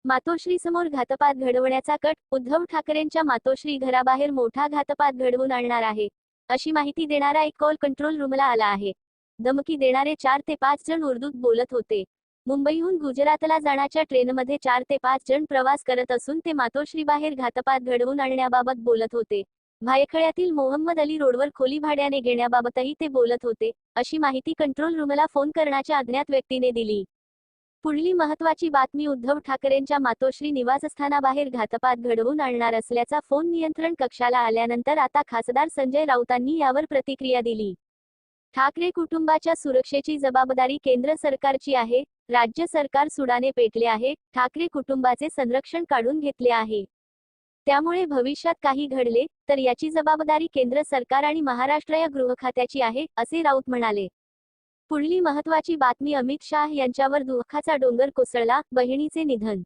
मातोश्रीसमोर घातपात घडवण्याचा कट, उद्धव ठाकरेंच्या मातोश्री घराबाहेर मोठा घातपात घडवून आणणार आहे, अशी माहिती देणारा एक कॉल कंट्रोल रूमला आला आहे. धमकी देणारे 4 ते 5 जण उर्दूत बोलत होते. मुंबईहून गुजरातला जाण्याच्या ट्रेनमध्ये 4 ते 5 जण प्रवास करत असून ते मातोश्रीबाहेर घातपात घडवून आणण्याबाबत बोलत होते. भायखळ्यातील मोहम्मद अली रोडवर खोली भाड्याने घेण्याबाबतही ते बोलत होते, अशी माहिती कंट्रोल रूमला फोन करण्याच्या अज्ञात व्यक्तीने दिली. पुढली महत्त्वाची बातमी उद्धव ठाकरेंच्या मातोश्री निवासस्थानाबाहेर घातपात घडवून आणणार असल्याचा फोन नियंत्रण कक्षाला आल्यानंतर आता खासदार संजय राऊतांनी यावर प्रतिक्रिया दिली. ठाकरे कुटुंबाच्या सुरक्षेची जबाबदारी केंद्र सरकारची आहे. राज्य सरकार सुडाने पेटले आहे. ठाकरे कुटुंबाचे संरक्षण काढून घेतले आहे. त्यामुळे भविष्यात काही घडले तर याची जबाबदारी केंद्र सरकार आणि महाराष्ट्र या गृहखात्याची आहे, असे राऊत म्हणाले. पुढली महत्त्वाची बातमी अमित शाह यांच्यावर दुःखाचा डोंगर कोसळला, बहिणीचे निधन.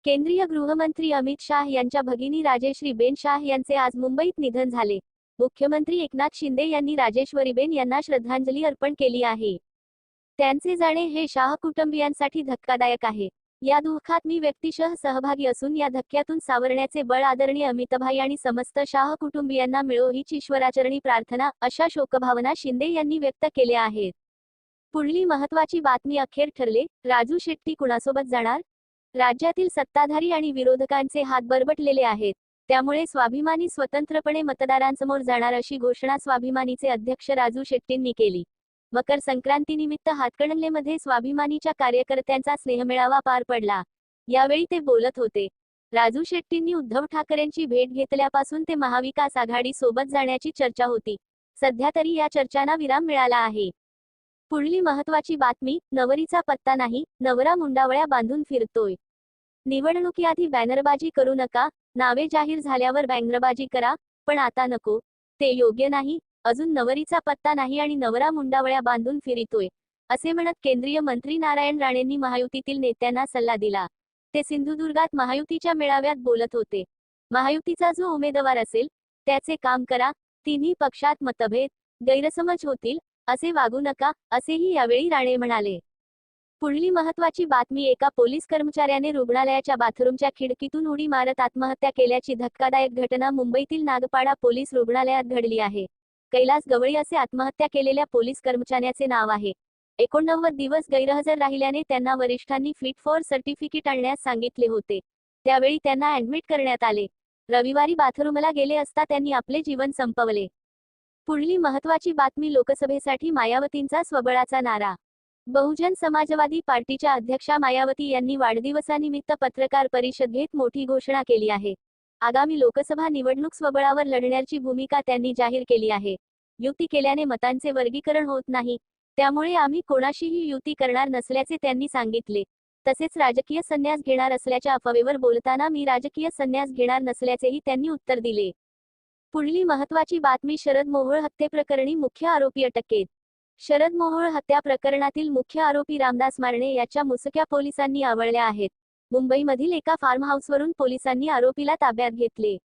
केंद्रीय गृहमंत्री अमित शाह यांच्या भगिनी राजेश्रीबेन शाह यांचे आज मुंबईत निधन झाले. मुख्यमंत्री एकनाथ शिंदे यांनी राजेश्वरीबेन यांना श्रद्धांजली अर्पण केली आहे. त्यांचे जाणे हे शाह कुटुंबियांसाठी धक्कादायक आहे. या दुःखात मी व्यक्तिशः सहभागी असून या धक्क्यातून सावरण्याचे बळ आदरणीय अमितभाई आणि समस्त शाह कुटुंबियांना मिळो हीच ईश्वराचरणी प्रार्थना, अशा शोकभावना शिंदे यांनी व्यक्त केल्या आहेत. पुढली महत्त्वाची बातमी अखेर ठरले, राजू शेट्टी कुणासोबत जाणार? राज्यातील सत्ताधारी आणि विरोधकांचे हात बरबटलेले आहेत. त्यामुळे स्वाभिमानी स्वतंत्रपणे मतदारांसमोर जाणार अशी घोषणा स्वाभिमानीचे अध्यक्ष राजू शेट्टींनी केली. मकर संक्रांतीनिमित्त हातकणंगलेमध्ये स्वाभिमानीच्या कार्यकर्त्यांचा स्नेहमेळावा पार पडला. यावेळी ते बोलत होते. राजू शेट्टींनी उद्धव ठाकरेंची भेट घेतल्यापासून ते महाविकास आघाडी सोबत जाण्याची चर्चा होती. सध्या तरी या चर्चांना विराम मिळाला आहे. पुढली महत्त्वाची बातमी, नवरीचा पत्ता नाही, नवरा मुंडावळ्या बांधून फिरतोय. निवडणुकीआधी बॅनरबाजी करू नका, नावे जाहीर झाल्यावर बॅनरबाजी करा, पण आता नको. ते योग्य नाही. अजून नवरीचा पत्ता नाही आणि नवरा मुंडावळ्या बांधून फिरतोय, असे म्हणत केंद्रीय मंत्री नारायण राणेंनी महायुतीतील नेत्यांना सल्ला दिला. ते सिंधुदुर्गात महायुतीच्या मेळाव्यात बोलत होते. महायुतीचा जो उमेदवार असेल त्याचे काम करा. तिन्ही पक्षात मतभेद, गैरसमज होतील, असे वागू नका, असेही यावेळी राणे म्हणाले. पुढली महत्त्वाची बातमी, एका पोलीस कर्मचाऱ्याने रुग्णालयाच्या बाथरूमच्या खिडकीतून उडी मारत आत्महत्या केल्याची धक्कादायक घटना मुंबईतील नागपाडा पोलीस रुग्णालयात घडली आहे. कैलास गवळी असे आत्महत्या केलेल्या पोलीस कर्मचाऱ्याचे नाव आहे. 89 दिवस गैरहजर राहिल्याने त्यांना वरिष्ठांनी फिट फॉर सर्टिफिकेट आणण्यास सांगितले होते. त्यावेळी त्यांना ऍडमिट करण्यात आले. रविवारी बाथरूमला गेले असता त्यांनी आपले जीवन संपवले. पुढली महत्त्वाची बातमी, लोकसभेसाठी मायावतींचा स्वबळाचा नारा. बहुजन समाजवादी पार्टीच्या अध्यक्षा मायावती यांनी वाढदिवसानिमित्त पत्रकार परिषद घेत मोठी घोषणा केली आहे. आगामी लोकसभा निवडणूक स्वबळावर लढण्याची भूमिका त्यांनी जाहीर केली आहे. युती केल्याने मतांचे वर्गीकरण होत नाही, त्यामुळे आम्ही कोणाशीही युती करणार नसल्याचे त्यांनी सांगितले. तसेच राजकीय संन्यास घेणार असल्याच्या अफवेवर बोलताना मी राजकीय संन्यास घेणार नसल्याचेही त्यांनी उत्तर दिले. पुढली महत्त्वाची बातमी, शरद मोहोळ हत्येप्रकरणी मुख्य आरोपी अटकेत. शरद मोहोळ हत्या प्रकरणातील मुख्य आरोपी रामदास मारणे याच्या मुसक्या पोलिसांनी आवळल्या आहेत. मुंबईमधील एका फार्म हाऊसवरून पोलिसांनी आरोपीला ताब्यात घेतले.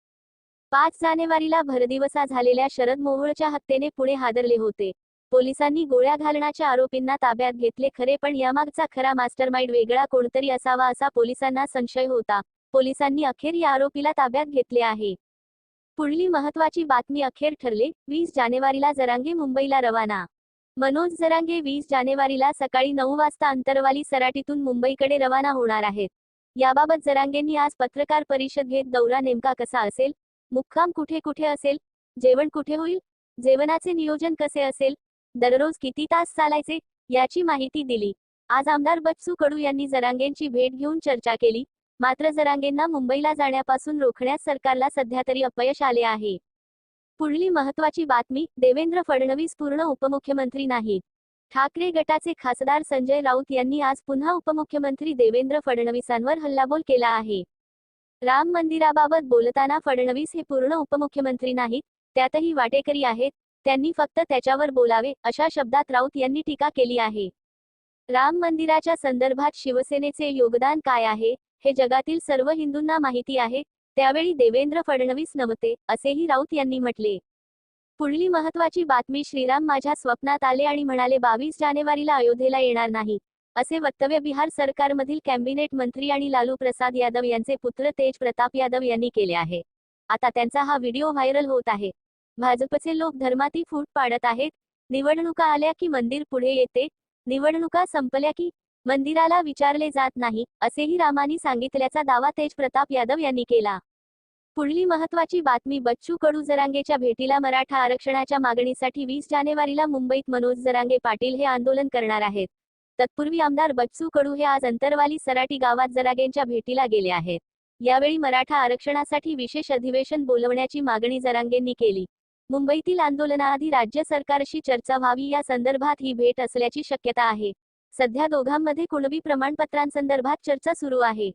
5 जानेवारीला भरदिवसा झालेल्या शरद मोहोळच्या हत्येने पुणे हादरले होते. पोलिसांनी गोळ्या घालण्याच्या आरोपींना ताब्यात घेतले खरे, पण यामागचा खरा मास्टरमाइंड वेगळा कोणतरी असावा असा पोलिसांना संशय होता. पोलिसांनी अखेर या आरोपीला ताब्यात घेतले आहे. पुढली महत्त्वाची बातमी, अखेर ठरले, 20 जानेवारीला जरांगे मुंबईला रवाना. मनोज जरांगे 20 जानेवारीला सकाळी 9 वाजता अंतरवाली सराटीतून मुंबईकडे रवाना होणार आहेत. याबाबत जरांगेंनी आज पत्रकार परिषद घेत दौरा नेमका कसा असेल, मुक्काम कुठे कुठे असेल, जेवण कुठे होईल, जेवणाचे नियोजन कसे असेल, दररोज किती तास चालायचे, याची माहिती दिली. आज आमदार बच्चू कडू यांनी जरांगेंची भेट घेऊन चर्चा केली. मात्र जरांगेंना मुंबईला जाण्यापासून रोखण्यास सरकारला सध्या तरी अपयश आले आहे. पुढली महत्त्वाची बातमी, देवेंद्र फडणवीस पूर्ण उपमुख्यमंत्री नाहीत. ठाकरे गटाचे खासदार संजय राऊत यांनी आज पुन्हा उपमुख्यमंत्री देवेंद्र फडणवीसांवर हल्लाबोल केला आहे. राम मंदिराबाबत बोलताना फडणवीस हे पूर्ण उपमुख्यमंत्री नाहीत, त्यातही वाटेकरी आहेत, त्यांनी फक्त त्याच्यावर बोलावे, अशा शब्दात राऊत यांनी टीका केली आहे. राम मंदिराच्या संदर्भात शिवसेनेचे योगदान काय आहे हे जगातील सर्व हिंदूंना माहिती आहे. त्यावेळी देवेंद्र फडणवीस नव्हते, असेही राऊत यांनी म्हटले. पुढली महत्त्वाची बातमी, श्रीराम माझ्या स्वप्नात आले आणि म्हणाले 22 जानेवारीला अयोध्येला येणार नाही. असे वक्तव्य बिहार सरकारमधील कॅबिनेट मंत्री आणि लालू प्रसाद यादव यांचे पुत्र तेज प्रताप यादव यांनी केले आहे. आता त्यांचा हा व्हिडिओ व्हायरल होत आहे. भाजपचे लोक धर्माती फूट पाडत आहेत. निवडणुका आल्या की मंदिर पुढे येते, निवडणुका संपल्या की मंदिराला विचारले जात नाही, असेही रामानी सांगितल्याचा दावा तेज प्रताप यादव यांनी केला. पुढली महत्त्वाची बातमी बच्चू कडू जरांगेच्या भेटीला मराठा आरक्षणाच्या मागणीसाठी 20 जानेवारीला मुंबईत मनोज जरांगे पाटील हे आंदोलन करणार आहेत. तत्पूर्वी आमदार बच्चू कडू हे आज अंतरवाली सराटी गावात जरांगेंच्या भेटीला गेले आहेत. यावेळी मराठा आरक्षणासाठी विशेष अधिवेशन बोलवण्याची मागणी जरांगेंनी केली. मुंबईतील आंदोलनाआधी राज्य सरकारशी चर्चा व्हावी या संदर्भात ही भेट असल्याची शक्यता आहे. सध्या दोघांमध्ये कुणबी प्रमाणपत्रांसंदर्भात चर्चा सुरू आहे.